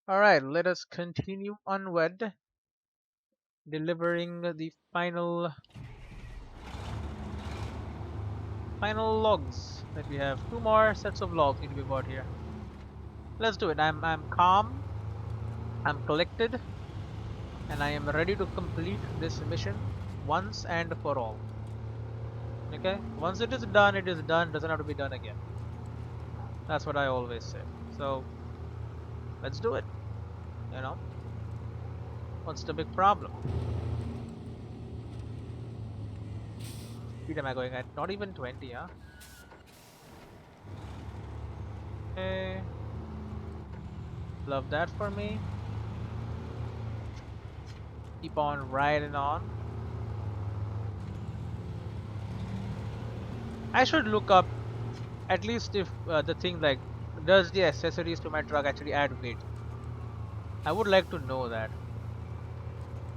Alright, let us continue onward, delivering the final logs that we have. Two more sets of logs need to be brought here. Let's do it. I'm calm, I'm collected, and I am ready to complete this mission once and for all. Okay? Once it is done, doesn't have to be done again. That's what I always say. So let's do it. You know? What's the big problem? Speed am I going at? Not even 20, huh? Okay. Love that for me. Keep on riding on. I should look up at least if the thing like does the accessories to my truck actually add weight. I would like to know that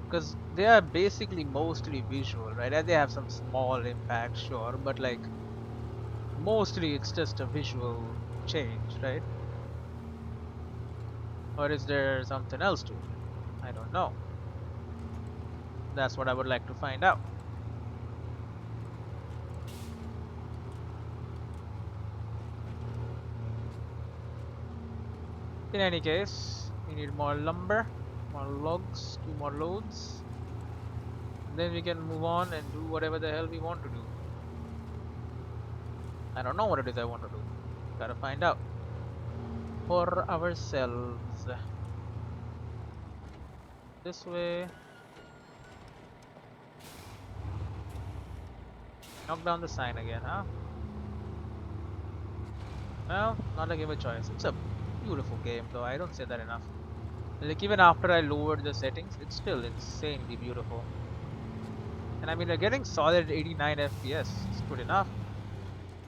because they are basically mostly visual, right? And they have some small impact, sure, but like mostly it's just a visual change, right? Or is there something else to it? I don't know. That's what I would like to find out. In any case, we need more lumber, more logs, two more loads. Then we can move on and do whatever the hell we want to do. I don't know what it is I want to do. Gotta find out for ourselves. This way. Knock down the sign again, huh? Well, not a give a choice. It's a beautiful game though, I don't say that enough. Like even after I lowered the settings, it's still insanely beautiful. And I mean, getting solid 89 FPS is good enough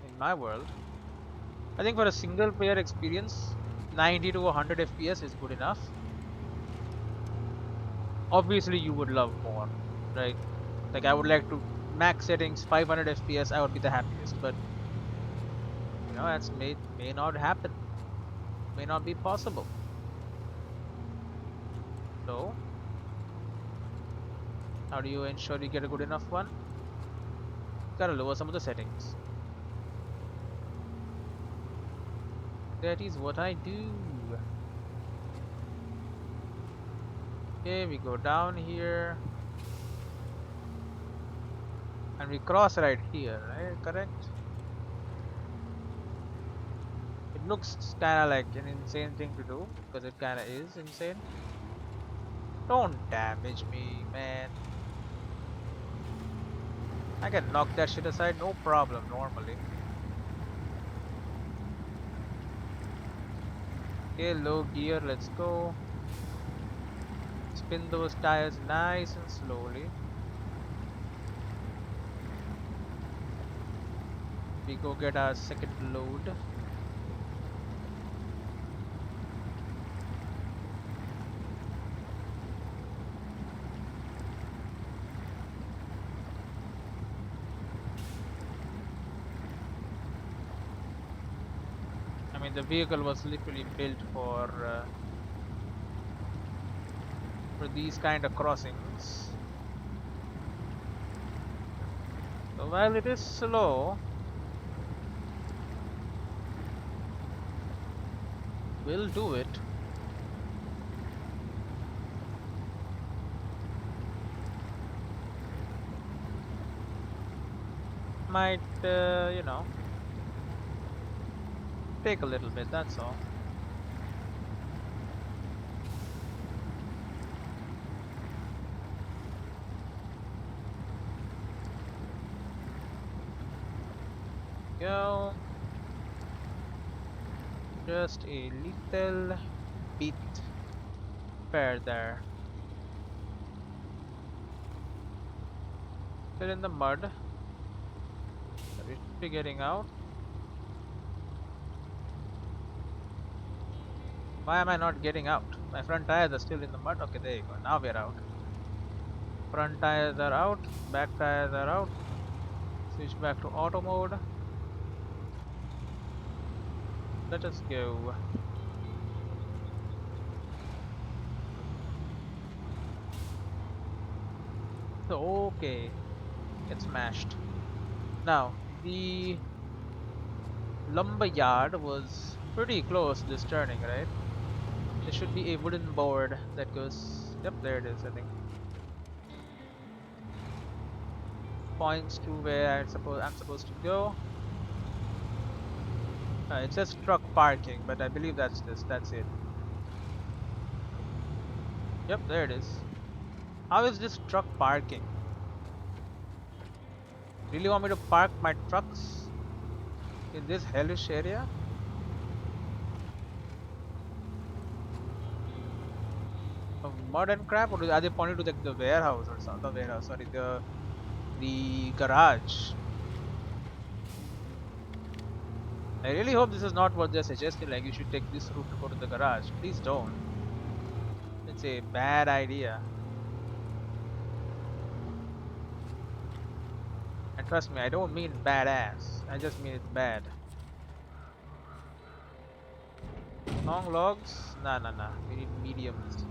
in my world. I think for a single player experience, 90 to 100 FPS is good enough. Obviously, you would love more, right? Like I would like to max settings 500 FPS. I would be the happiest, but you know that's may not happen, may not be possible. So, how do you ensure you get a good enough one? Gotta lower some of the settings. That is what I do. Okay, we go down here. And we cross right here, right? Correct? It looks kinda like an insane thing to do, because it kinda is insane. Don't damage me, man. I can knock that shit aside, no problem, normally. Okay, low gear, let's go. Spin those tires nice and slowly. We go get our second load. I mean, the vehicle was literally built for these kind of crossings. So while it is slow, we'll do it. Might, you know, take a little bit, that's all. Go. Just a little bit further. Still in the mud. So we should be getting out. Why am I not getting out? My front tires are still in the mud. Okay, there you go. Now we're out. Front tires are out. Back tires are out. Switch back to auto mode. Let us go. Okay, get smashed. Now, the lumber yard was pretty close to this turning, right? There should be a wooden board that goes. Yep, there it is, I think. Points to where I'm supposed to go. It says truck parking, but I believe that's this. That's it. Yep, there it is. How is this truck parking? Really want me to park my trucks in this hellish area? Of mud and crap, or are they pointing to the warehouse or something? The warehouse, sorry, the garage. I really hope this is not what they're suggesting. Like you should take this route to go to the garage. Please don't. It's a bad idea. And trust me, I don't mean badass. I just mean it's bad. Long logs? Nah, nah, nah. We need mediums.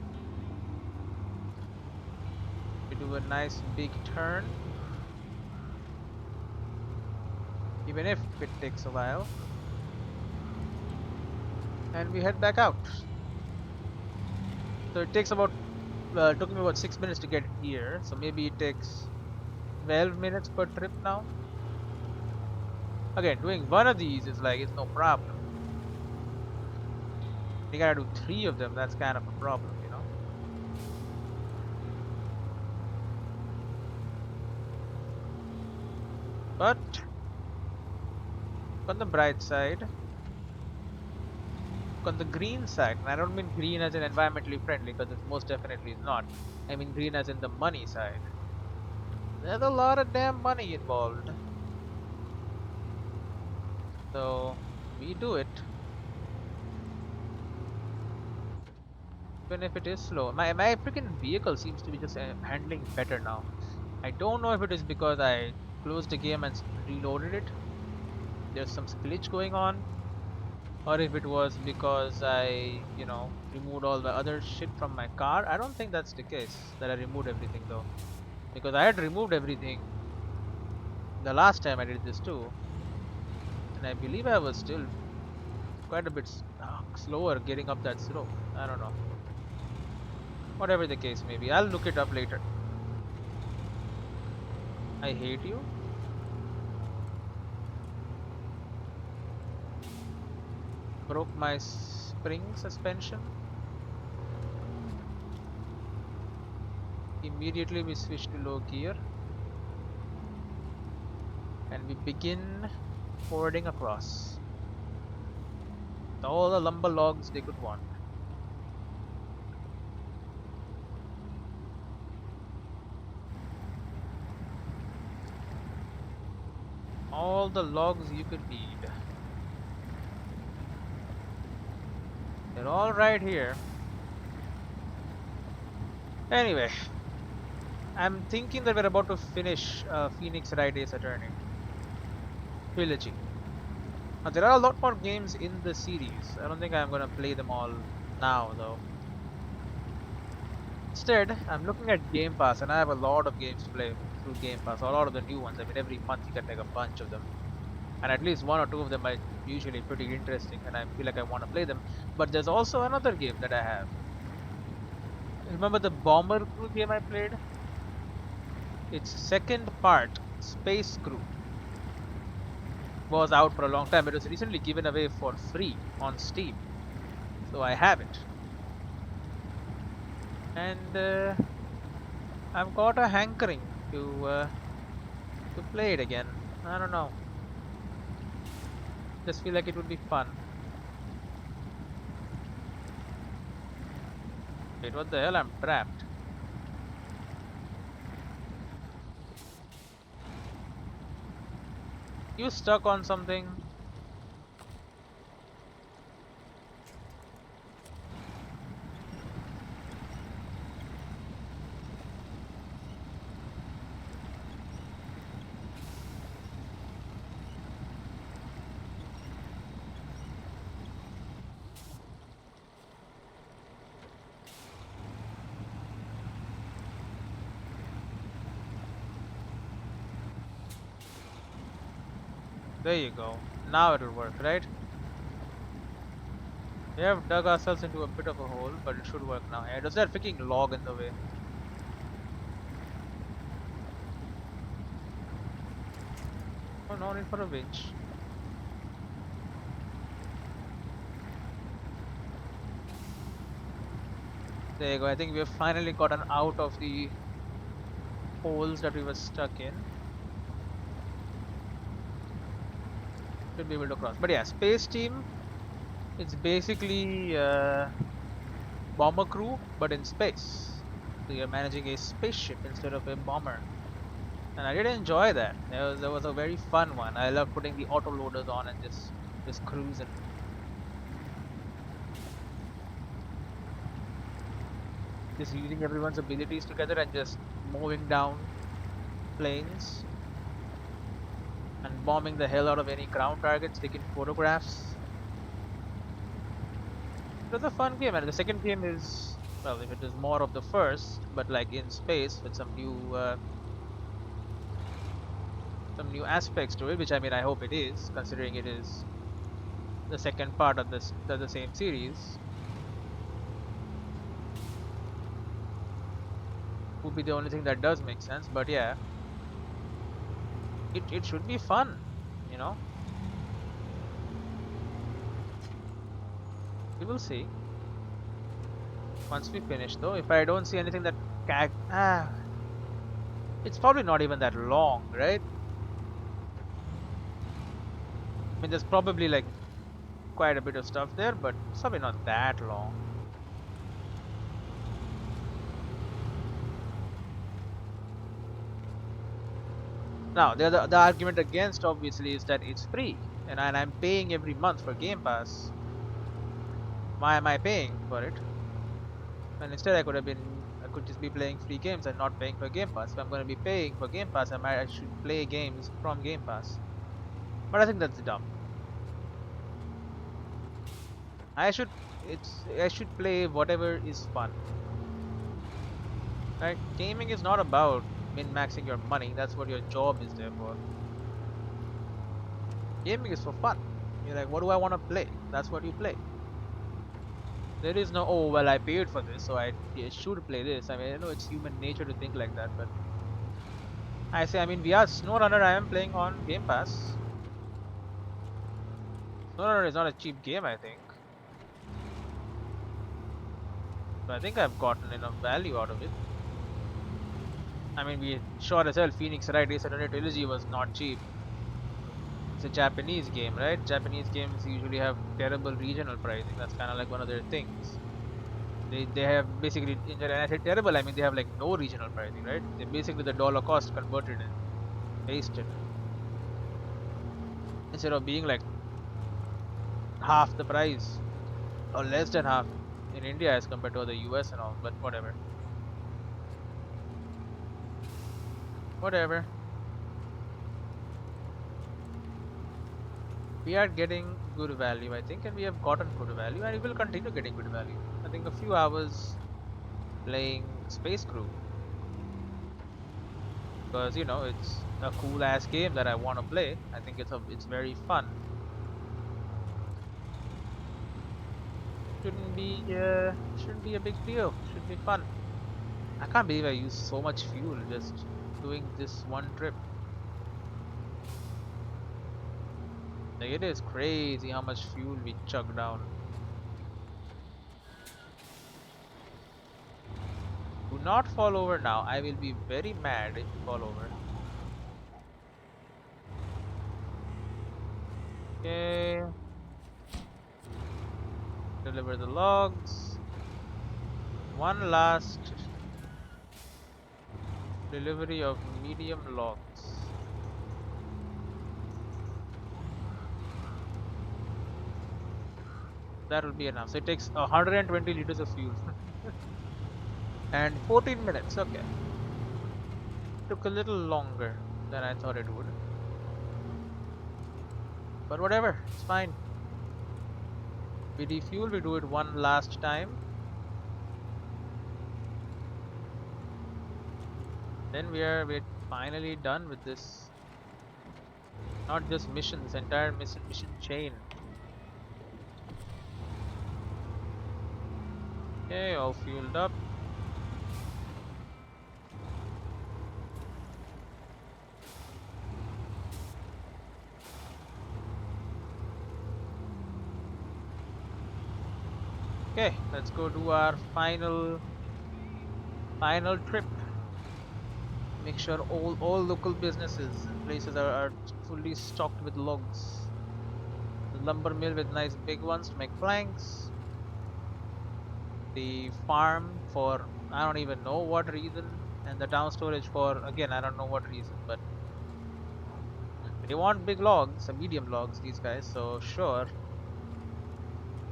We do a nice big turn, even if it takes a while. And we head back out. So it takes about, it took me about 6 minutes to get here. So maybe it takes 12 minutes per trip now. Again, doing one of these is like, it's no problem. You gotta do 3 of them, that's kind of a problem, you know? But, on the bright side, on the green side, and I don't mean green as in environmentally friendly, because it most definitely is not. I mean green as in the money side. There's a lot of damn money involved. So, we do it. Even if it is slow. My freaking vehicle seems to be just handling better now. I don't know if it is because I closed the game and reloaded it. There's some glitch going on. Or if it was because I, removed all the other shit from my car. I don't think that's the case, that I removed everything though. Because I had removed everything the last time I did this too. And I believe I was still quite a bit slower getting up that slope. I don't know. Whatever the case may be, I'll look it up later. I hate you. Broke my spring suspension. Immediately we switch to low gear. And we begin forwarding across. All the lumber logs they could want. All the logs you could need. They're all right here. Anyway, I'm thinking that we're about to finish Phoenix Wright Ace Attorney trilogy. Now, there are a lot more games in the series. I don't think I'm gonna play them all now though. Instead, I'm looking at Game Pass and I have a lot of games to play through Game Pass. A lot of the new ones. I mean, every month you get like a bunch of them. And at least 1 or 2 of them are usually pretty interesting and I feel like I want to play them. But there's also another game that I have. Remember the Bomber Crew game I played? Its second part, Space Crew, was out for a long time. It was recently given away for free on Steam. So I have it. And I've got a hankering to play it again. I don't know. Just feel like it would be fun. Wait, what the hell? I'm trapped. You stuck on something? There you go. Now it'll work, right? We have dug ourselves into a bit of a hole, but it should work now. Yeah, does that freaking log in the way? Oh, no need for a winch. There you go. I think we have finally gotten out of the holes that we were stuck in. Should be able to cross. But yeah, space team. It's basically bomber crew, but in space. So you're managing a spaceship instead of a bomber. And I did enjoy that. There was a very fun one. I love putting the auto loaders on and just cruising. Just using everyone's abilities together and just mowing down planes and bombing the hell out of any ground targets, taking photographs. It was a fun game, and the second game is, well, if it is more of the first, but like in space with some new aspects to it, which I mean I hope it is, considering it is the second part of the same series. Would be the only thing that does make sense, but yeah, it should be fun, you know. We will see once we finish, though. If I don't see anything that it's probably not even that long, right? I mean, there's probably like quite a bit of stuff there, but it's probably not that long. Now, the argument against obviously is that it's free, and I'm paying every month for Game Pass. Why am I paying for it? And instead, I could just be playing free games and not paying for Game Pass. If I'm going to be paying for Game Pass, I should play games from Game Pass. But I think that's dumb. I should I should play whatever is fun. Right? Gaming is not about min-maxing your money. That's what your job is there for. Gaming is for fun. You're like, what do I want to play? That's what you play. There is no, oh well, I paid for this, so I should play this. I mean, I know it's human nature to think like that, but I mean, we are SnowRunner. I am playing on Game Pass. SnowRunner is not a cheap game, I think. So I think I've gotten enough value out of it. I mean, we sure as hell Phoenix Wright Ace Attorney Trilogy was not cheap. It's a Japanese game, right? Japanese games usually have terrible regional pricing. That's kind of like one of their things. They have basically, and I say terrible, I mean they have like no regional pricing, right? They basically the dollar cost converted and pasted instead of being like half the price or less than half in India as compared to the US and all. But whatever, whatever. We are getting good value, I think, and we have gotten good value, and we will continue getting good value. I think a few hours playing Space Crew, because you know it's a cool ass game that I want to play. I think it's very fun. Shouldn't be a big deal. Should be fun. I can't believe I used so much fuel just doing this one trip. Like, it is crazy how much fuel we chuck down. Do not fall over now. I will be very mad if you fall over. Okay. Deliver the logs. One last delivery of medium logs. That will be enough. So it takes 120 liters of fuel. And 14 minutes. Okay. Took a little longer than I thought it would. But whatever. It's fine. We refuel. We do it one last time. Then we're finally done with this Not just missions, entire mission chain. Okay, all fueled up. Okay, let's go do our final trip. Make sure all local businesses and places are fully stocked with logs. The lumber mill with nice big ones to make planks. The farm for I don't even know what reason, and the down storage for again I don't know what reason, but they want big logs, medium logs, these guys. So sure,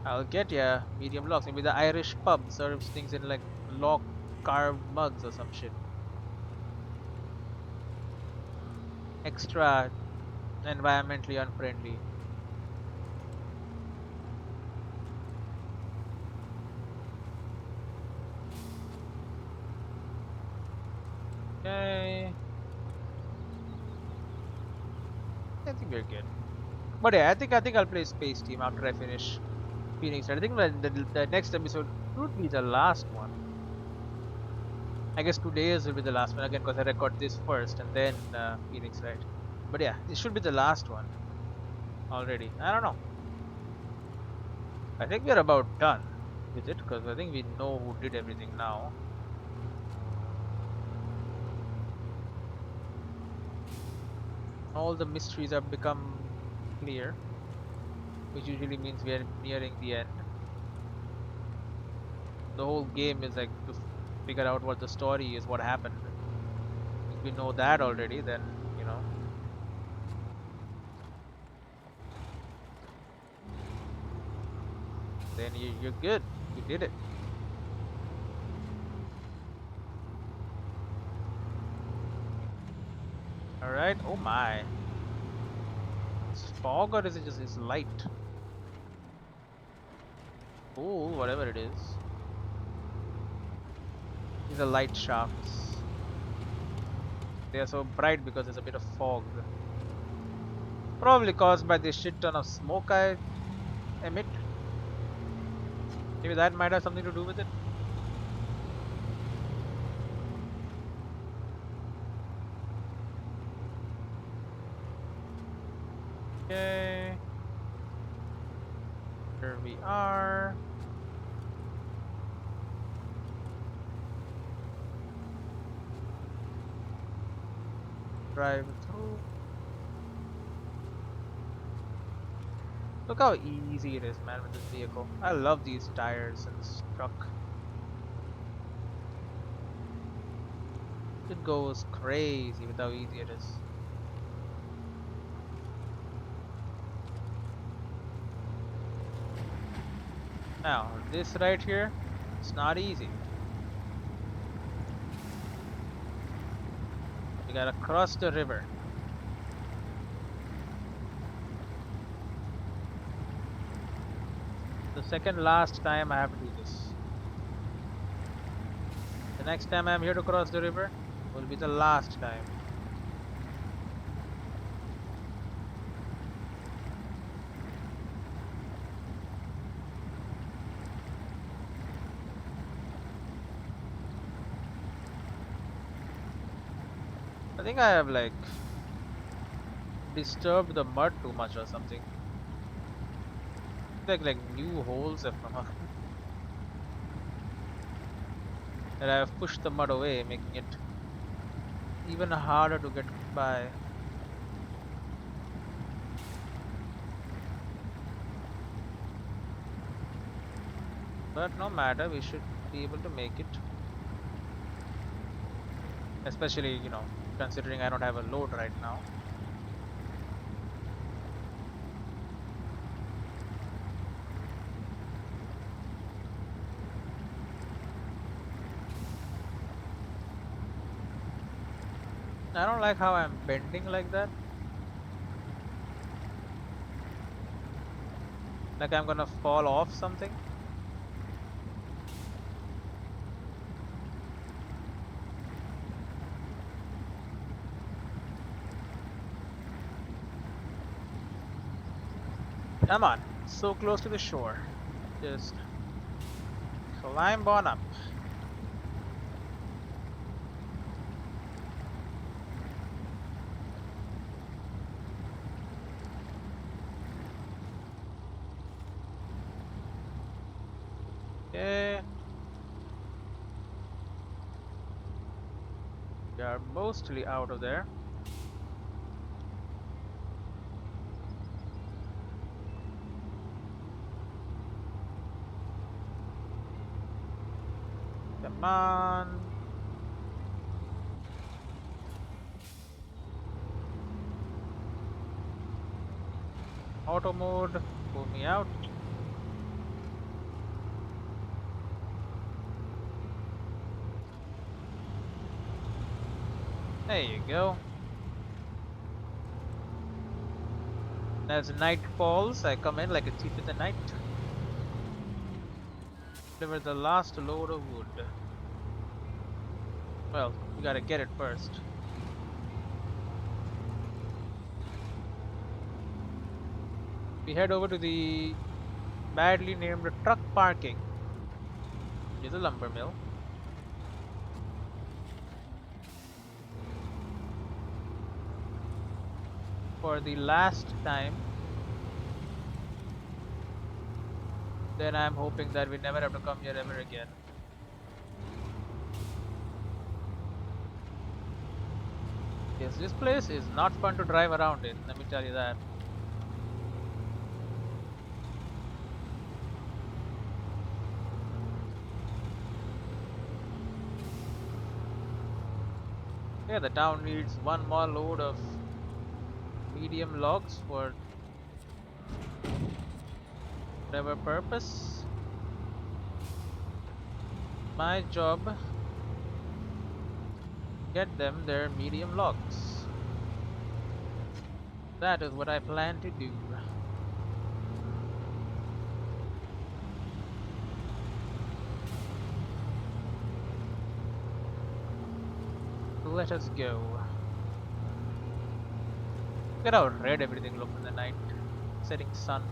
I'll get ya medium logs. Maybe the Irish pub serves things in like log carved mugs or some shit. Extra environmentally unfriendly. Okay, I think we're good. But yeah, I think I'll play Space Team after I finish Phoenix. I think the next episode should be the last one. I guess today's will be the last one again because I record this first and then Phoenix, right? But yeah, this should be the last one already. I don't know. I think we're about done with it because I think we know who did everything now. All the mysteries have become clear, which usually means we are nearing the end. The whole game is like to figure out what the story is, what happened. If we know that already, then you know, then you're good. You did it. All right. Oh my. It's fog or is it just light? Cool, whatever it is. These are light shafts. They are so bright because there's a bit of fog. Probably caused by the shit ton of smoke I emit. Maybe that might have something to do with it. Okay. Here we are. Drive through. Look how easy it is, man, with this vehicle. I love these tires in this truck. It goes crazy with how easy it is. Now, this right here, it's not easy. You gotta cross the river. The second last time I have to do this. The next time I'm here to cross the river will be the last time. I think I have like disturbed the mud too much or something. Like new holes have come up. And I have pushed the mud away, making it even harder to get by. But no matter, we should be able to make it. Especially, you know, considering I don't have a load right now. I don't like how I'm bending like that. Like I'm gonna fall off something. Come on, so close to the shore. Just climb on up. Okay. We are mostly out of there. Come on. Auto mode, pull me out. There you go. As night falls, I come in like a thief in the night. Deliver the last load of wood. Well, we gotta get it first. We head over to the badly named truck parking. Which is a lumber mill. For the last time. Then I'm hoping that we never have to come here ever again. Yes, this place is not fun to drive around in, let me tell you that. Yeah, the town needs one more load of medium logs for whatever purpose. My job, get them their medium logs. That is what I plan to do. Let us go. Look at how red everything looks in the night. Setting sun.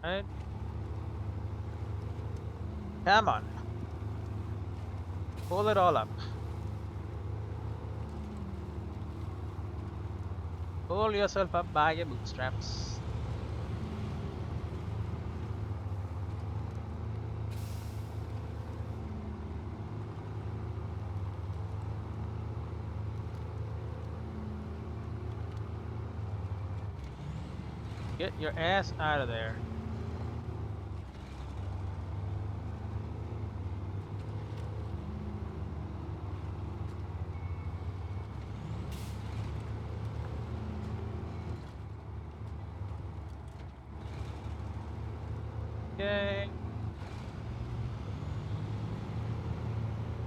Right? Come on. Pull it all up. Pull yourself up by your bootstraps. Get your ass out of there. Okay.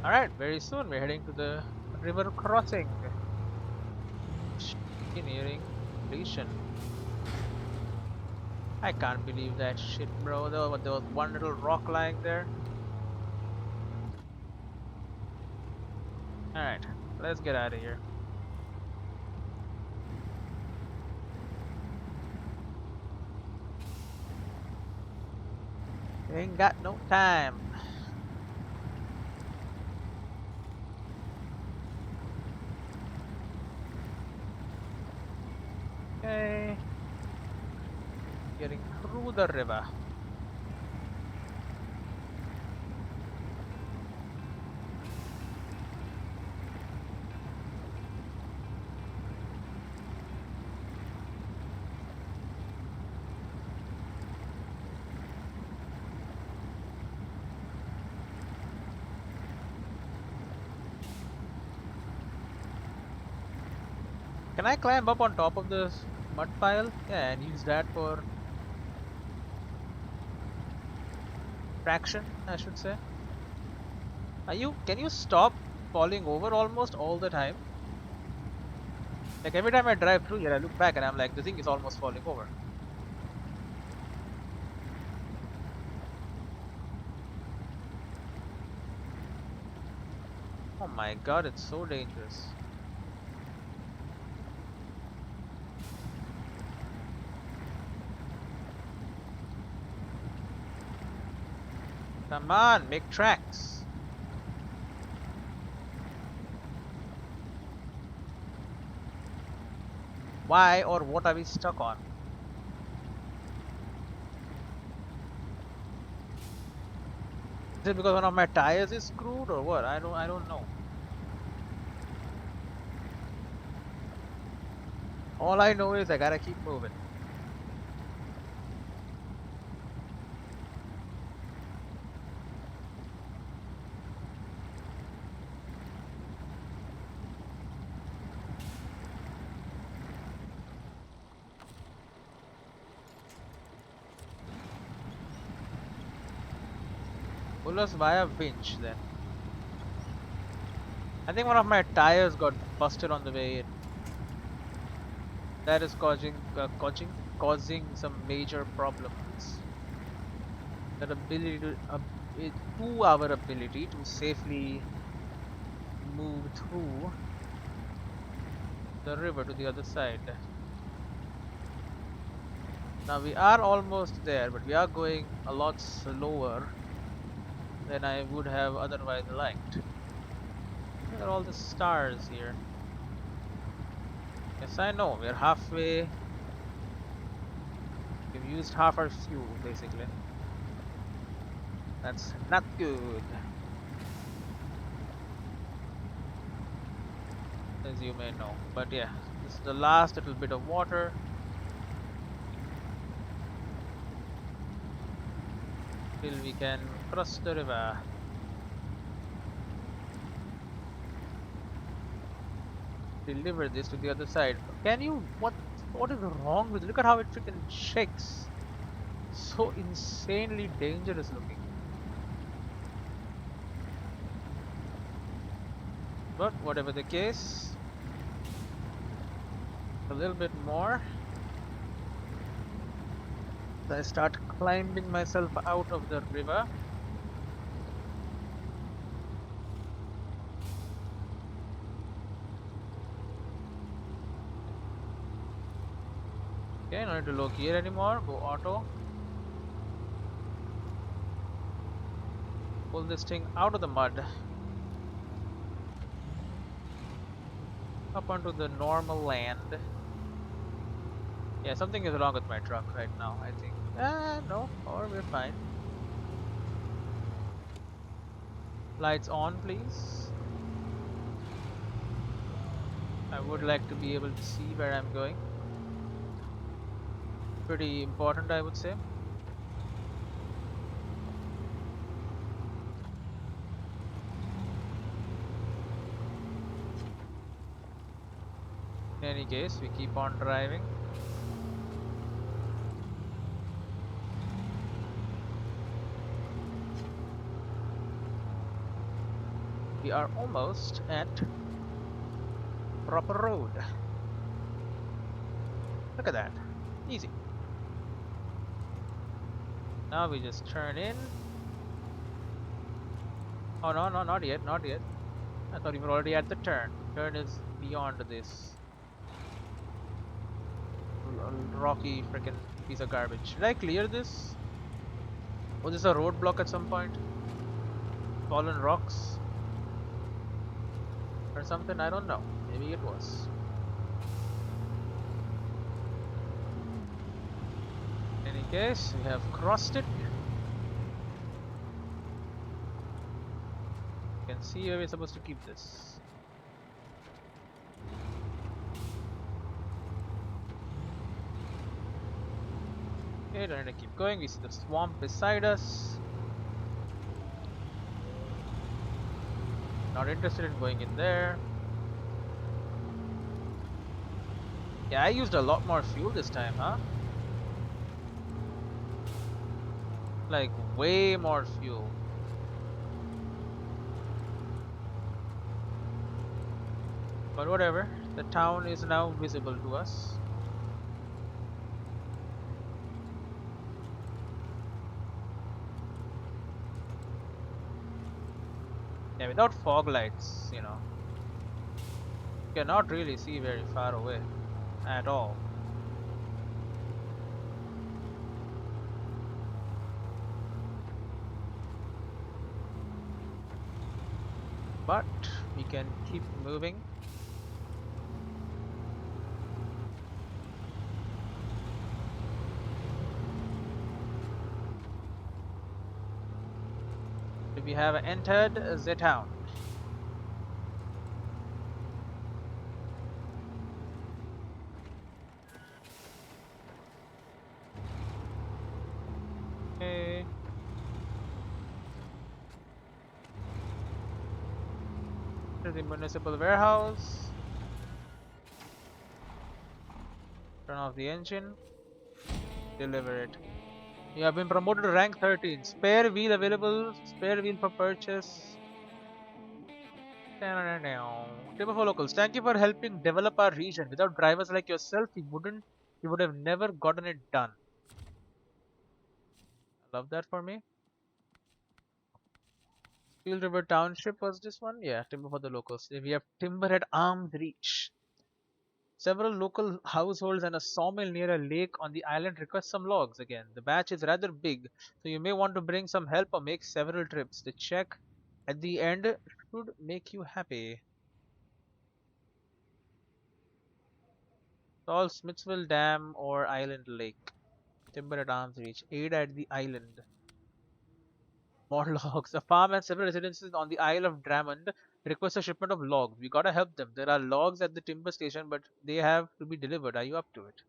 Alright, very soon we're heading to the river crossing. Nearing completion. I can't believe that shit, bro. There was one little rock lying there. Alright, let's get out of here. Ain't got no time. Okay. Getting through the river. Can I climb up on top of this mud pile? Yeah, and use that for traction, I should say. Can you stop falling over almost all the time? Like every time I drive through here, I look back and I'm like, the thing is almost falling over. Oh my god, it's so dangerous. Come on, make tracks. Why or what are we stuck on? Is it because one of my tires is screwed or what? I don't know. All I know is I gotta keep moving. Pull us via winch then. I think one of my tires got busted on the way in. That is causing some major problems. That ability to our ability to safely move through the river to the other side. Now we are almost there, but we are going a lot slower than I would have otherwise liked. Look at all the stars here. Yes, I know, we're halfway. We've used half our fuel, basically. That's not good, as you may know. But yeah, this is the last little bit of water. Till we can cross the river. Deliver this to the other side. Can you? What is wrong with? Look at how it freaking shakes. So insanely dangerous looking. But whatever the case, a little bit more. I start climbing myself out of the river. Okay, no need to low gear anymore. Go auto. Pull this thing out of the mud. Up onto the normal land. Yeah, something is wrong with my truck right now, I think. No, or we're fine. Lights on, please. I would like to be able to see where I'm going. Pretty important, I would say. In any case, we keep on driving. We are almost at proper road. Look at that. Easy. Now we just turn in. Oh no, not yet, not yet. I thought we were already at the turn. Turn is beyond this rocky freaking piece of garbage. Did I clear this? Was this a roadblock at some point? Fallen rocks? Or something? I don't know. Maybe it was. In any case, we have crossed it. You can see where we're supposed to keep this. Okay, don't need to keep going. We see the swamp beside us. Not interested in going in there. Yeah, I used a lot more fuel this time, huh? Like, way more fuel. But whatever. The town is now visible to us. Yeah, without fog lights, you cannot really see very far away at all. But we can keep moving. We have entered the town. Okay. To the municipal warehouse. Turn off the engine. Deliver it. You have been promoted to rank 13. Spare wheel available. Spare wheel for purchase. Table for locals. Thank you for helping develop our region. Without drivers like yourself, we would have never gotten it done. I love that for me. Steel River Township was this one? Yeah, timber for the locals. We have timber at arm's reach. Several local households and a sawmill near a lake on the island request some logs again. The batch is rather big, so you may want to bring some help or make several trips. The check at the end should make you happy. Solve Smithsville Dam or Island Lake. Timber at arm's reach. Aid at the island. More logs. A farm and several residences on the Isle of Drummond request a shipment of logs. We gotta help them. There are logs at the timber station, but they have to be delivered. Are you up to it?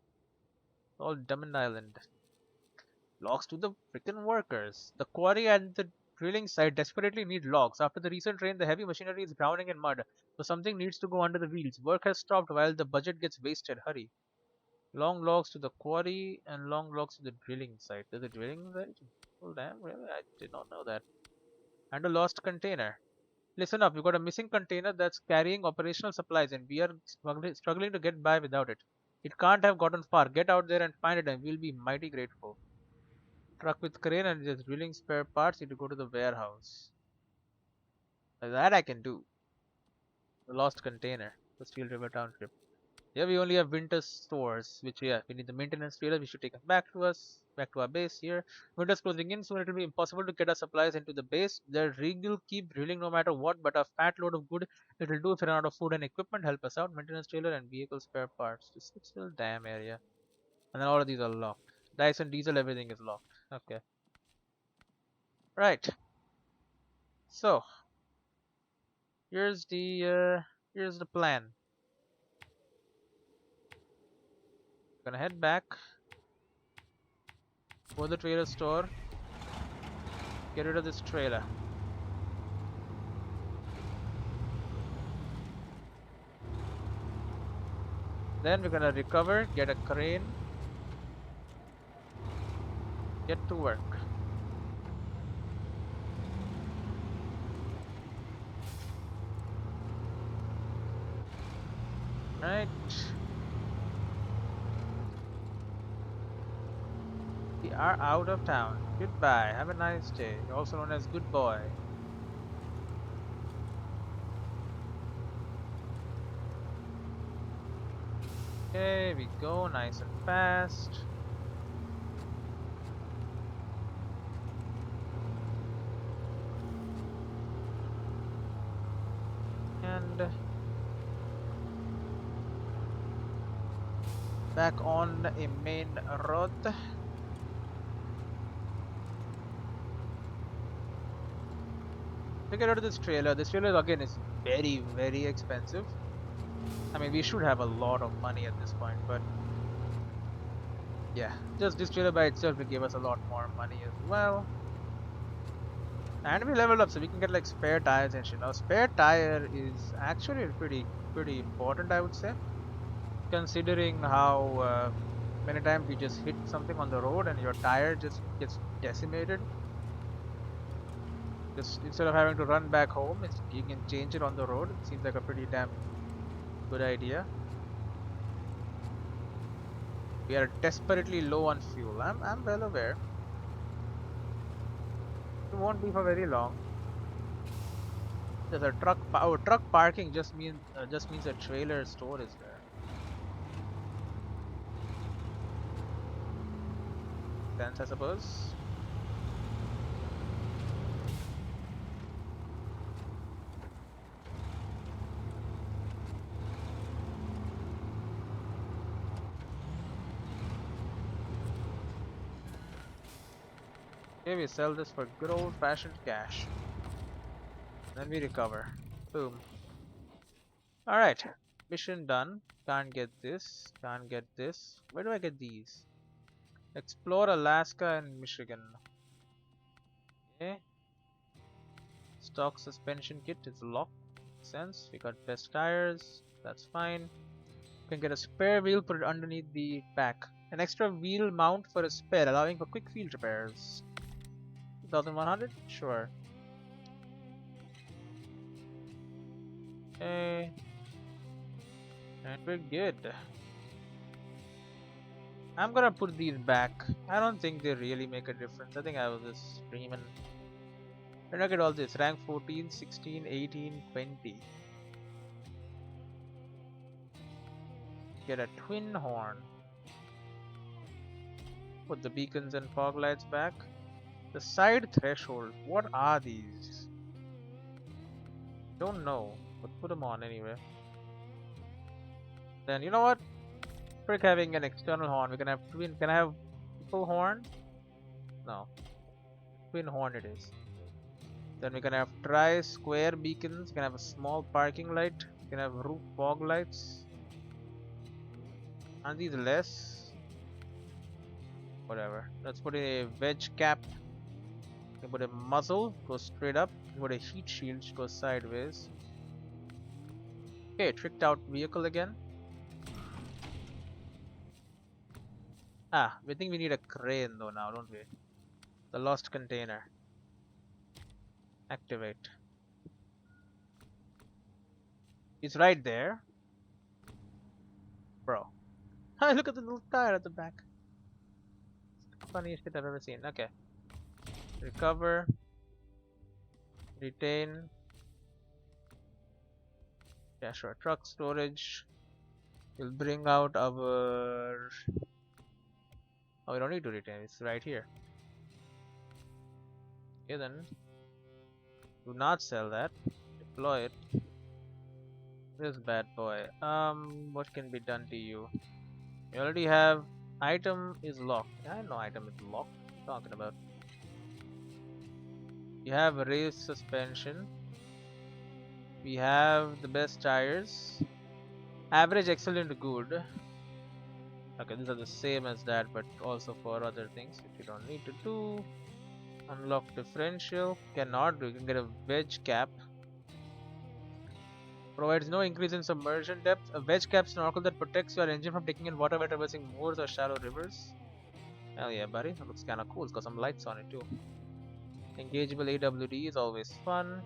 All Drummond Island. Logs to the frickin' workers. The quarry and the drilling site desperately need logs. After the recent rain, the heavy machinery is drowning in mud, so something needs to go under the wheels. Work has stopped while the budget gets wasted. Hurry. Long logs to the quarry and long logs to the drilling site. There's a drilling site? Oh, damn, really? I did not know that. And a lost container. Listen up, we've got a missing container that's carrying operational supplies and we are struggling to get by without it. It can't have gotten far. Get out there and find it and we'll be mighty grateful. Truck with crane and just drilling spare parts need to go to the warehouse. That I can do. The lost container. The Steel River Township. Yeah, we only have winter stores, which yeah, we need the maintenance trailer. We should take it back to us, back to our base here. Winter's closing in, soon it will be impossible to get our supplies into the base. The rig will keep drilling no matter what, but a fat load of good it will do if we run out of food and equipment. Help us out. Maintenance trailer and vehicle spare parts. This is still damn area. And then all of these are locked. Dyson diesel, everything is locked. Okay. Right. So here's the plan. Gonna head back, go to the trailer store, get rid of this trailer. Then we're gonna recover, get a crane, get to work. Right. We are out of town. Goodbye. Have a nice day. You're also known as Good Boy. Okay, we go nice and fast. And back on a main road. We get out of this trailer. This trailer again is very, very expensive. I mean, we should have a lot of money at this point, but yeah, just this trailer by itself will give us a lot more money as well. And we leveled up so we can get like spare tires and shit. Now spare tire is actually pretty important, I would say, considering how many times you just hit something on the road and your tire just gets decimated. Just instead of having to run back home, you can change it on the road. It seems like a pretty damn Good idea. We are desperately low on fuel. I'm well aware. It won't be for very long. There's a truck. Truck parking just means a trailer store is there. Sense, I suppose. Okay, we sell this for good old-fashioned cash. Then we recover. Boom. Alright. Mission done. Can't get this. Can't get this. Where do I get these? Explore Alaska and Michigan. Okay. Stock suspension kit is locked. Makes sense. We got best tires. That's fine. Can get a spare wheel, put it underneath the pack. An extra wheel mount for a spare, allowing for quick field repairs. 2100? Sure. Okay. And we're good. I'm gonna put these back. I don't think they really make a difference. I think I was just dreaming. Look at all this. Rank 14, 16, 18, 20. Get a twin horn. Put the beacons and fog lights back. The side threshold. What are these? Don't know, but put them on anyway. Then you know what? Frick having an external horn. We can have twin. Can I have full horn? No. Twin horn it is. Then we can have tri-square beacons. We can have a small parking light. We can have roof fog lights. Aren't these less? Whatever. Let's put a wedge cap. We can put a muzzle, goes straight up. We can put a heat shield, which goes sideways. Okay, tricked out vehicle again. Ah, we think we need a crane though now, don't we? The lost container. Activate. It's right there. Bro. Look at the little tire at the back. Funniest shit I've ever seen. Okay. Recover. Retain. Yeah, sure. Truck storage. We'll bring out our... Oh, we don't need to retain. It's right here. Okay then. Do not sell that. Deploy it. This bad boy. What can be done to you? You already have... Item is locked. Yeah, I know item is locked. What are you talking about? You have raised suspension. We have the best tires. Average, excellent, good. Okay, these are the same as that, but also for other things which you don't need to do. Unlock differential. Cannot do. You can get a wedge cap. Provides no increase in submersion depth. A wedge cap snorkel that protects your engine from taking in water by traversing moors or shallow rivers. Hell yeah, buddy. That looks kinda cool. It's got some lights on it too. Engageable AWD is always fun.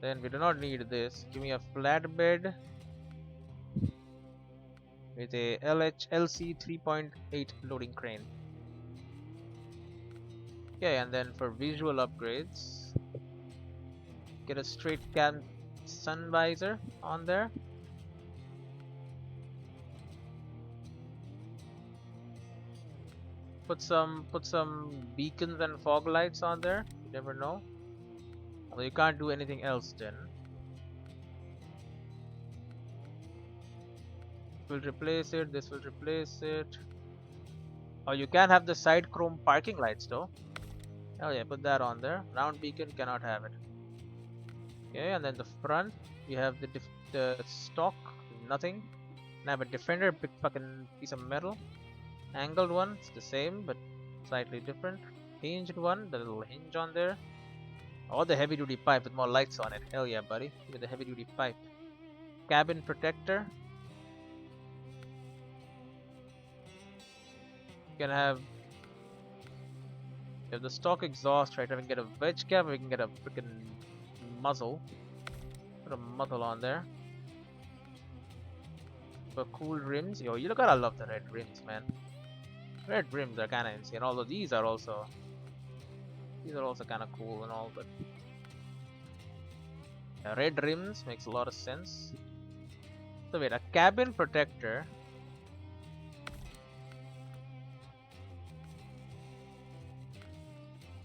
Then we do not need this. Give me a flatbed with a LC 3.8 loading crane. Okay, and then for visual upgrades, get a straight cam sun visor on there. Put some beacons and fog lights on there. You never know. Although you can't do anything else then. Will replace it. This will replace it. Oh, you can have the side chrome parking lights though. Oh yeah, put that on there. Round beacon cannot have it. Okay, and then the front, you have the stock, nothing. And I have a defender, big fucking piece of metal. Angled one, it's the same but slightly different. Hinged one, the little hinge on there. Or the heavy duty pipe with more lights on it. Hell yeah, buddy. Give me the heavy duty pipe. Cabin protector. You can have the stock exhaust, right? I can get a wedge cap, or we can get a freaking muzzle. Put a muzzle on there. For cool rims, yo, you gotta love the red rims, man. Red rims are kind of insane. Although these are also kind of cool and all, but yeah, red rims makes a lot of sense. So wait, a cabin protector.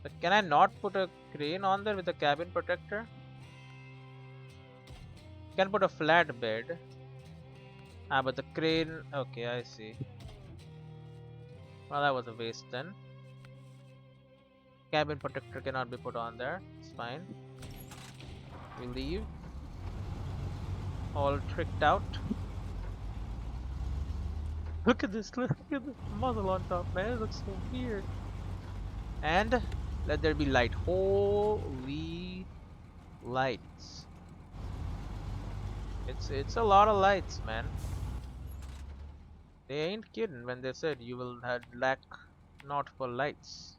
But can I not put a crane on there with a cabin protector? Can put a flat bed. Ah, but the crane. Okay, I see. Well, that was a waste then. Cabin protector cannot be put on there. It's fine. We leave. All tricked out. Look at this! Look at this muzzle on top, man. It looks so weird. And let there be light. Holy lights! It's a lot of lights, man. They ain't kidding when they said you will have lack not for lights.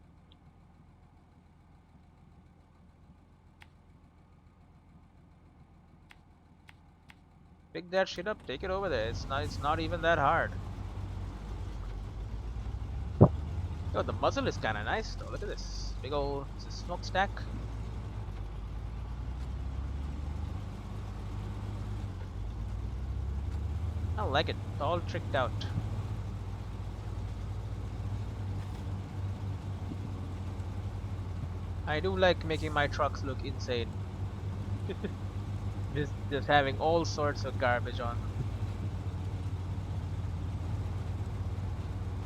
Pick that shit up, take it over there. It's not even that hard. Yo, the muzzle is kinda nice though. Look at this. Big old smokestack. I like it. All tricked out. I do like making my trucks look insane. just having all sorts of garbage on them.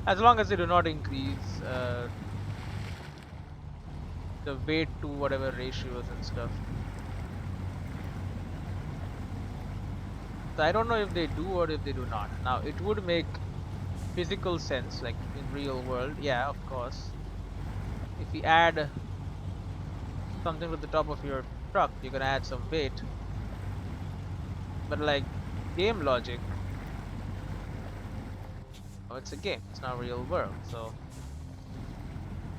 As long as they do not increase the weight to whatever ratios and stuff. So I don't know if they do or if they do not. Now it would make physical sense, like in real world, yeah, of course. If you add something to the top of your truck, you're gonna add some weight. But like game logic, oh, it's a game, it's not real world, so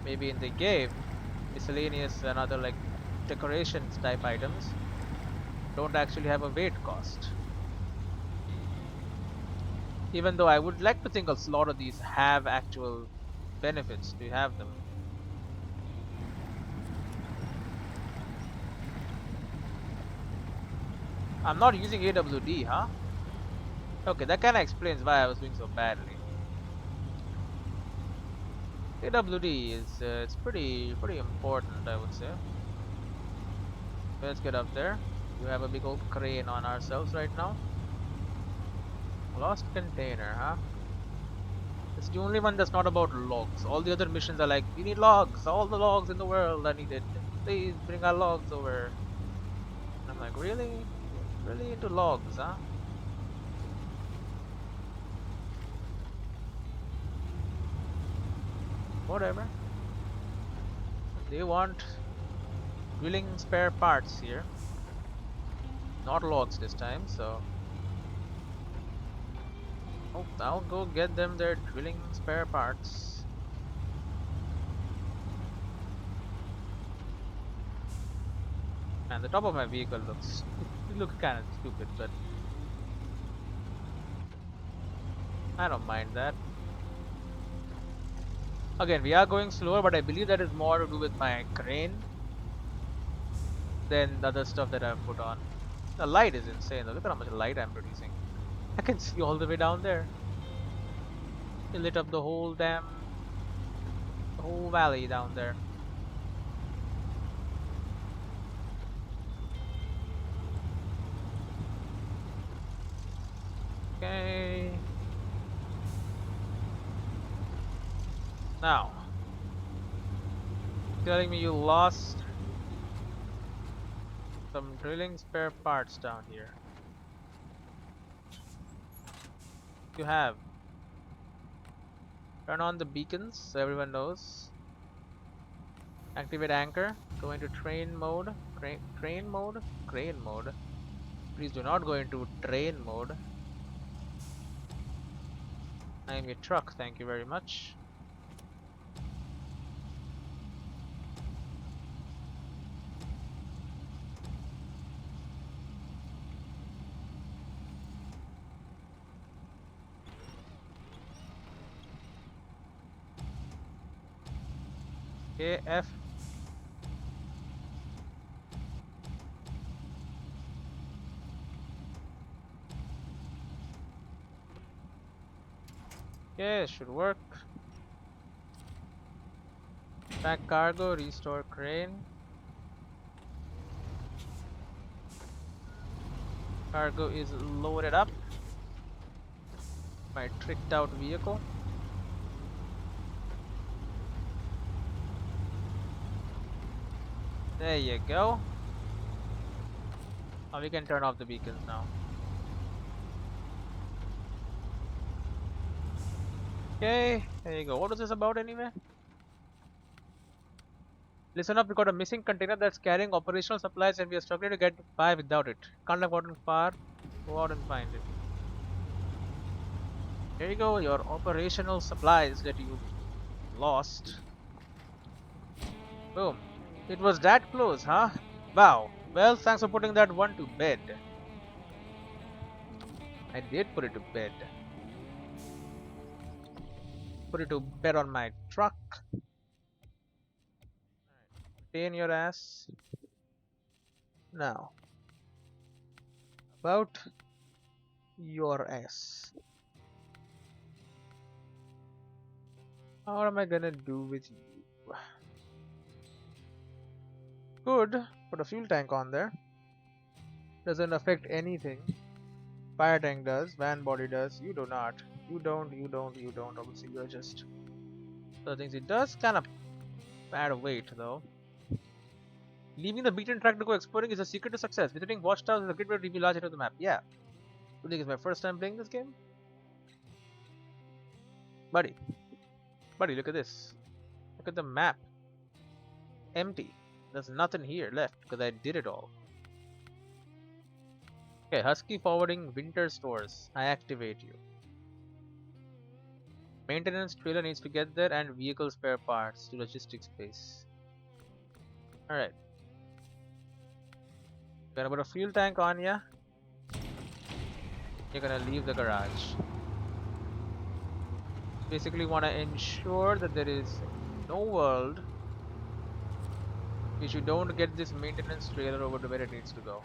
maybe in the game, miscellaneous and other like decorations type items don't actually have a weight cost. Even though I would like to think a lot of these have actual benefits to have them. I'm not using AWD, huh? Okay, that kinda explains why I was doing so badly. AWD is it's pretty important, I would say. Let's get up there. We have a big old crane on ourselves right now. Lost container, huh? It's the only one that's not about logs. All the other missions are like, we need logs, all the logs in the world are needed. Please bring our logs over. And I'm like, really? Really into logs, huh? Whatever. They want drilling spare parts here. Not logs this time, so oh, I'll go get them their drilling spare parts. And the top of my vehicle looks kind of stupid, but I don't mind that. Again, we are going slower, but I believe that is more to do with my crane than the other stuff that I've put on. The light is insane though. Look at how much light I'm producing. I can see all the way down there. It lit up the whole valley down there. Okay. Now, telling me you lost some drilling spare parts down here. You have. Turn on the beacons so everyone knows. Activate anchor. Go into train mode. Train mode? Crane mode. Please do not go into train mode. I am your truck, thank you very much. Okay, F. Okay, should work. Pack cargo, restore crane. Cargo is loaded up. My tricked out vehicle. There you go. Now we can turn off the beacons now. Okay, there you go. What was this about anyway? Listen up, we got a missing container that's carrying operational supplies and we are struggling to get by without it. Can't have gotten far. Go out and find it. There you go, your operational supplies that you lost. Boom. It was that close, huh? Wow. Well, thanks for putting that one to bed. I did put it to bed. Put it to bed on my truck. Stay in your ass. Now, about your ass. What am I gonna do with you? Could put a fuel tank on there. Doesn't affect anything. Fire tank does, van body does, you do not. You don't. Obviously, you're just the things it does. Kind of add weight though. Leaving the beaten track to go exploring is a secret to success. Visiting watchtowers is a great way to reveal large area of the map. Yeah. You think it's my first time playing this game? Buddy. Buddy, look at this. Look at the map. Empty. There's nothing here left because I did it all. Okay, Husky forwarding winter stores. I activate you. Maintenance trailer needs to get there and vehicle spare parts to logistics space. Alright. Gonna put a fuel tank on ya. You're gonna leave the garage. Basically wanna ensure that there is no world which you don't get this maintenance trailer over to where it needs to go.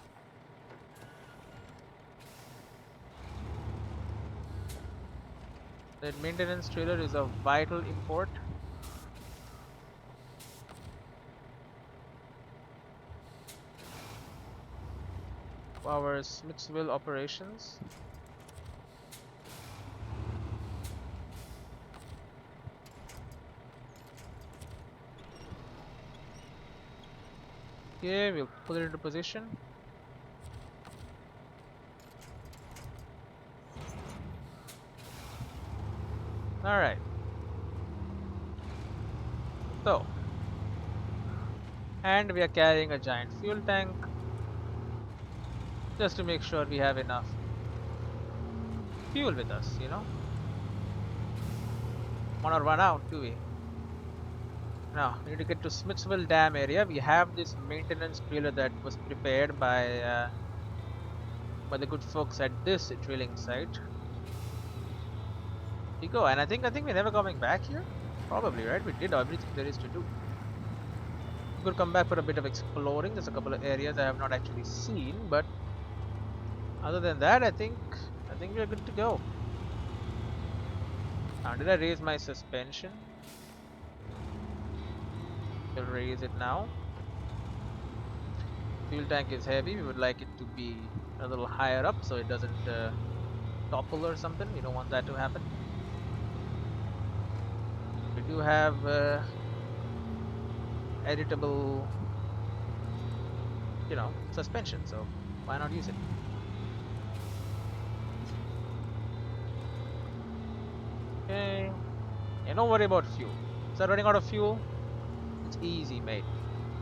That maintenance trailer is a vital import. Our Smithsville operations. Okay, we'll put it into position. Alright. So, and we are carrying a giant fuel tank just to make sure we have enough fuel with us, you know. Wanna run out, do we? Now, we need to get to Smithsville Dam area. We have this maintenance trailer that was prepared by the good folks at this drilling site. We go, and I think we're never coming back here. Probably, right? We did everything there is to do. We could come back for a bit of exploring. There's a couple of areas I have not actually seen, but other than that, I think we're good to go. Now, did I raise my suspension? We'll raise it now. Fuel tank is heavy. We would like it to be a little higher up so it doesn't topple or something. We don't want that to happen. We do have editable, you know, suspension, so why not use it? Okay, and don't worry about fuel. Start running out of fuel. It's easy, mate.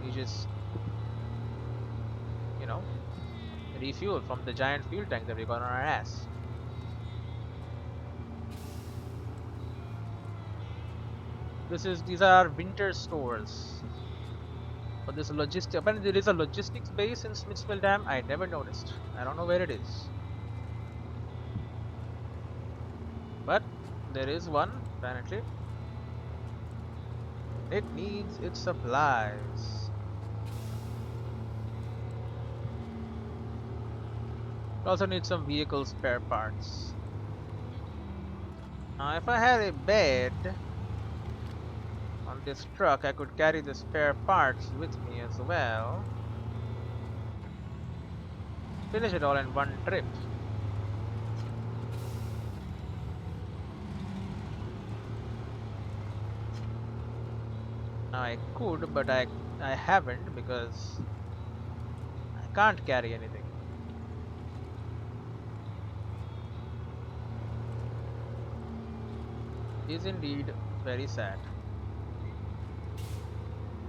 You just, you know, refuel from the giant fuel tank that we got on our ass. These are winter stores. But this logistic, apparently there is a logistics base in Smithsville Dam. I never noticed. I don't know where it is. But there is one, apparently. It needs its supplies. It also needs some vehicle spare parts. Now, if I had a bed on this truck, I could carry the spare parts with me as well. Finish it all in one trip. Now I could, but I haven't because I can't carry anything. Is indeed very sad.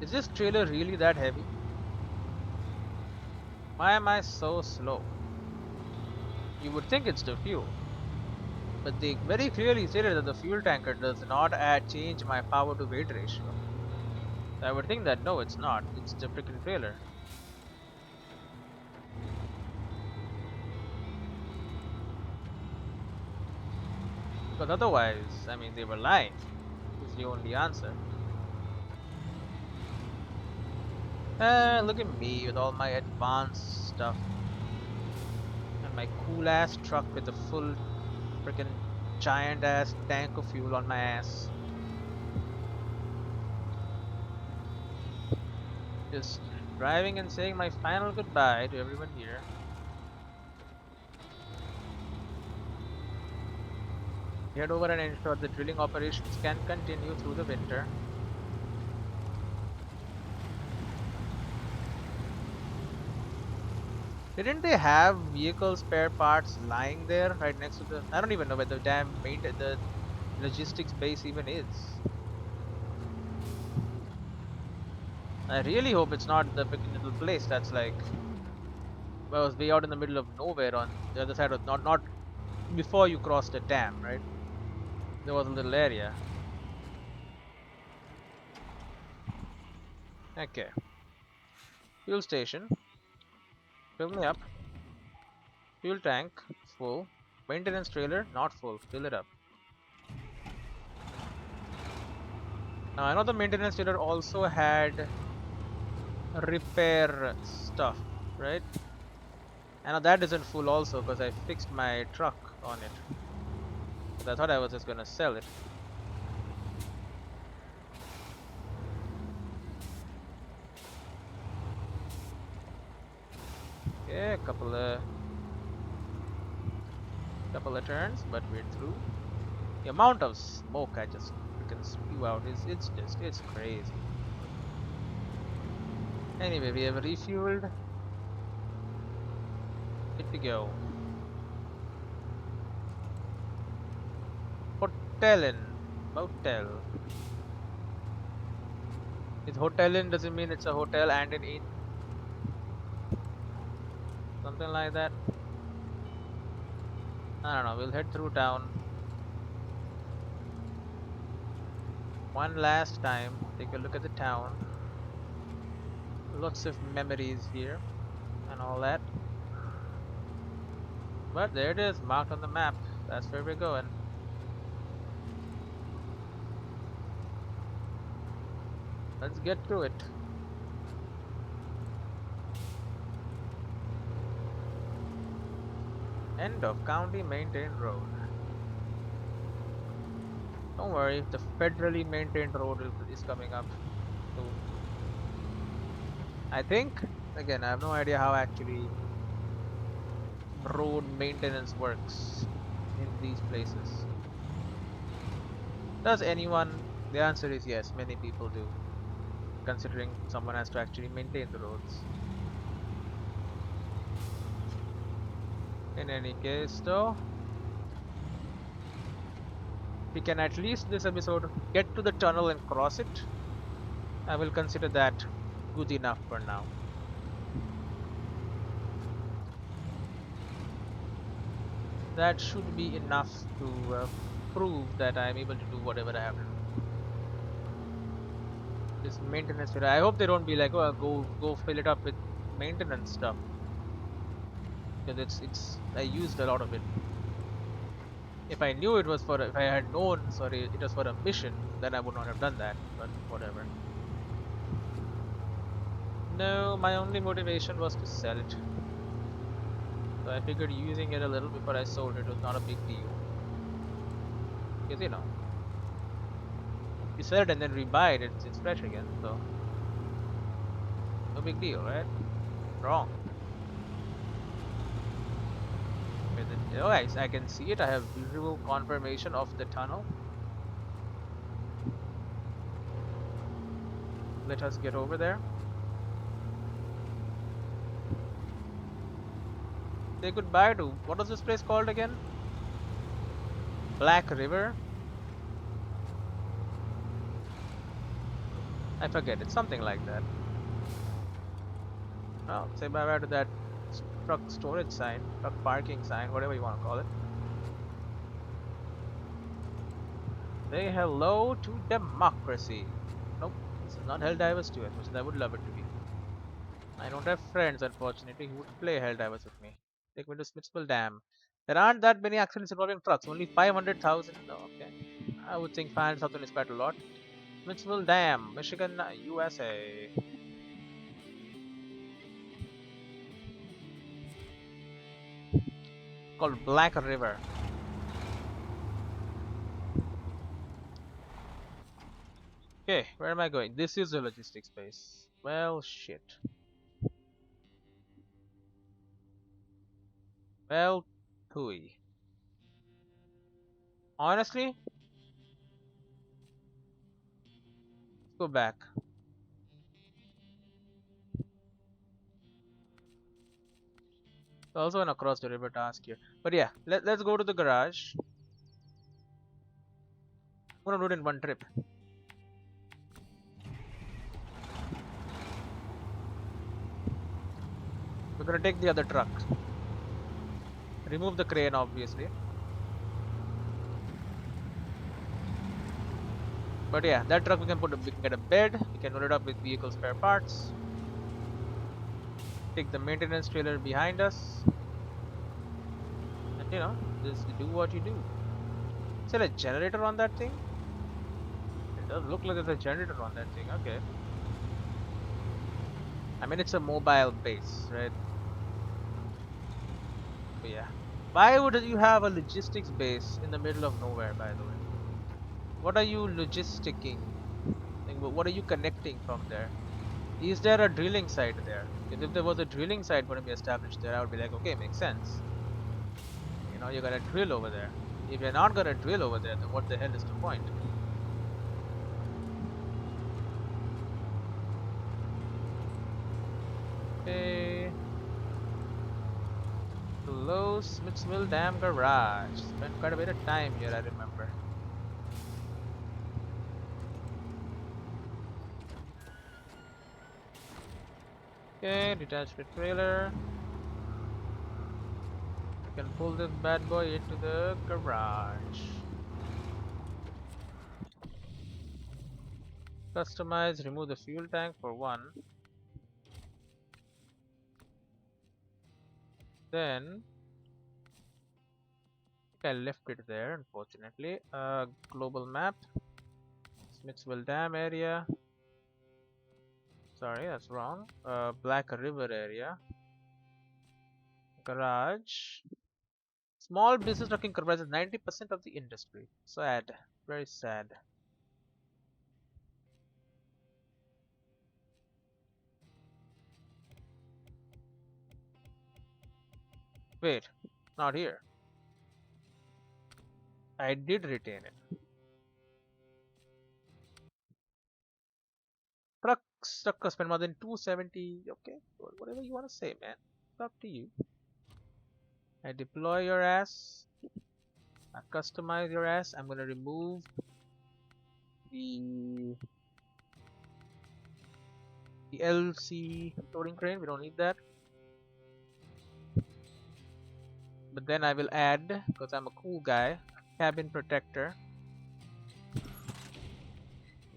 Is this trailer really that heavy? Why am I so slow? You would think it's the fuel, but they very clearly stated that the fuel tanker does not change my power to weight ratio. So I would think that no, it's not. It's the freaking trailer. Because otherwise, I mean, they were lying. Is the only answer. Look at me with all my advanced stuff and my cool ass truck with a full freaking giant ass tank of fuel on my ass. Just driving and saying my final goodbye to everyone here. Head over and ensure the drilling operations can continue through the winter. Didn't they have vehicle spare parts lying there right next to the... I don't even know where the damn the logistics base even is. I really hope it's not the freaking little place that's like... Well, it was way out in the middle of nowhere on the other side of... Not before you cross the dam, right? There was a little area. Okay. Fuel station. Fill me up. Fuel tank. Full. Maintenance trailer. Not full. Fill it up. Now I know the maintenance trailer also had repair stuff, right? I know that isn't full also because I fixed my truck on it. But I thought I was just gonna sell it. Okay, a couple of turns, but we're through. The amount of smoke I just freaking spew out it's crazy. Anyway, we have refueled. Good to go. Hotelin. Motel. Is hotelin doesn't mean it's a hotel and an inn. Something like that. I don't know, we'll head through town. One last time, take a look at the town. Lots of memories here and all that. But there it is, marked on the map. That's where we're going. Let's get to it. End of county maintained road. Don't worry, the federally maintained road is coming up soon. I think, again, I have no idea how actually road maintenance works in these places. Does anyone? The answer is yes, many people do, considering someone has to actually maintain the roads. In any case though, we can at least this episode get to the tunnel and cross it. I will consider that good enough for now. That should be enough to prove that I am able to do whatever I have to do. This maintenance, I hope they don't be like, oh, go fill it up with maintenance stuff, because I used a lot of it. If I knew it was for, if I had known, sorry, it was for a mission, then I would not have done that. But whatever. No, my only motivation was to sell it. So I figured using it a little before I sold it was not a big deal. Because you know, you sell it and then rebuy it, it's fresh again. So no big deal, right? Wrong. Oh, I can see it. I have visual confirmation of the tunnel. Let us get over there. Say goodbye to, what was this place called again? Black River? I forget, it's something like that. Well, say bye bye to that truck storage sign, truck parking sign, whatever you want to call it. Say hello to democracy. Nope, this is not Helldivers 2 as much as I would love it to be. I don't have friends, unfortunately, who would play Helldivers with me. Take me to Smithsville Dam. There aren't that many accidents involving trucks, only 500,000. Oh, okay. I would think 500,000 is quite a lot. Smithsville Dam, Michigan, USA. Called Black River. Okay, where am I going? This is a logistics base. Well, shit. Well, pooey. Honestly, let's go back. Also an across the river task here. But yeah, let's go to the garage. I'm gonna do it in one trip. We're gonna take the other truck. Remove the crane, obviously. But yeah, that truck we can get a bed. We can load it up with vehicle spare parts. Take the maintenance trailer behind us. And you know, just do what you do. Is there a generator on that thing? It does look like there's a generator on that thing. Okay. I mean, it's a mobile base, right? But yeah. Why would you have a logistics base in the middle of nowhere, by the way? What are you logisticking? Like, what are you connecting from there? Is there a drilling site there? Because if there was a drilling site going to be established there, I would be like, okay, makes sense. You know, you're gonna drill over there. If you're not gonna drill over there, then what the hell is the point? Okay. Hello, Smithsville Dam Garage. Spent quite a bit of time here, I remember. Okay, detach the trailer. We can pull this bad boy into the garage. Customize, remove the fuel tank for one. Then I left it there, unfortunately. Global map, Smithsville Dam area. Sorry, that's wrong. Black River area. Garage. Small business trucking comprises 90% of the industry. Sad. Very sad. Wait, not here. I did retain it. Truck spend more than 270. Okay, whatever you want to say, man. It's up to you. I deploy your ass. I customize your ass. I'm gonna remove the the LC loading crane. We don't need that. But then I will add, because I'm a cool guy, cabin protector.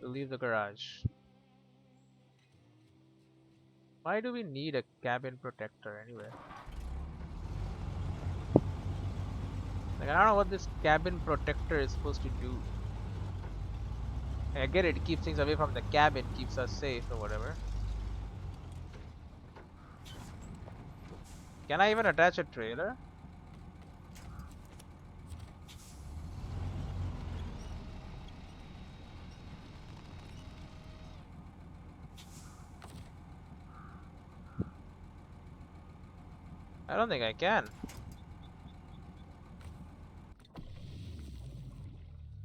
We'll leave the garage. Why do we need a cabin protector anyway? Like, I don't know what this cabin protector is supposed to do. I get it, it keeps things away from the cabin, keeps us safe or whatever. Can I even attach a trailer? I don't think I can.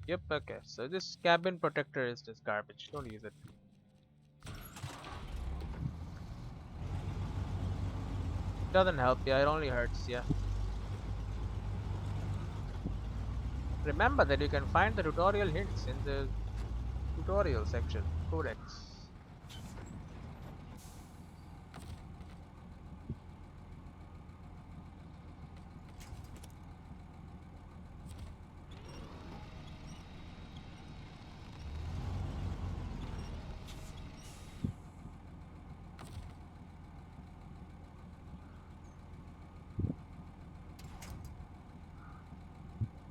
Yep, okay. So this cabin protector is just garbage. Don't use it. Doesn't help, yeah, it only hurts, yeah. Remember that you can find the tutorial hints in the tutorial section. Codex.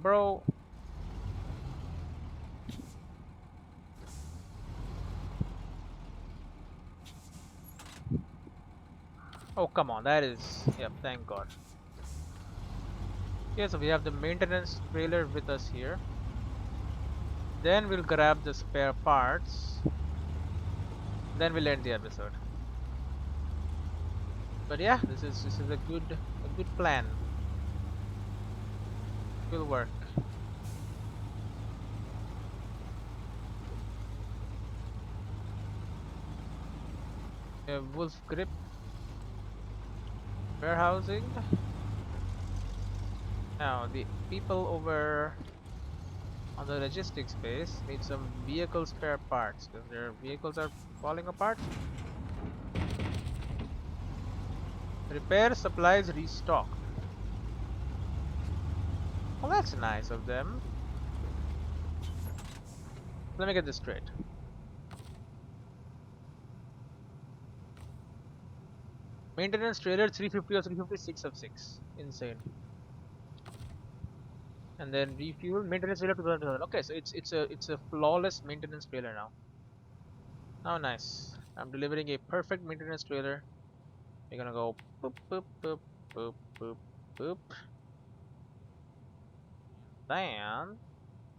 Bro. Oh, come on, that is... Yep, thank God. Okay, so we have the maintenance trailer with us here. Then we'll grab the spare parts. Then we'll end the episode. But yeah, this is a good plan. Will work. Wolf grip. Warehousing. Now the people over on the logistics base need some vehicle spare parts because their vehicles are falling apart. Repair supplies restocked. Well, that's nice of them. Let me get this straight. Maintenance trailer 350 or 356 of 6. Insane. And then refuel maintenance trailer 2000. Okay, so it's a flawless maintenance trailer now. Oh, nice. I'm delivering a perfect maintenance trailer. We're gonna go boop boop boop boop boop boop. Then,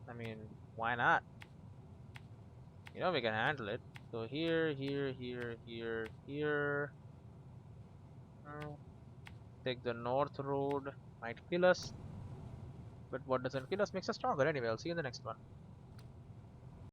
I mean, why not? You know we can handle it. So here, here, here, here, here. Take the north road. Might kill us, but what doesn't kill us makes us stronger. Anyway, I'll see you in the next one.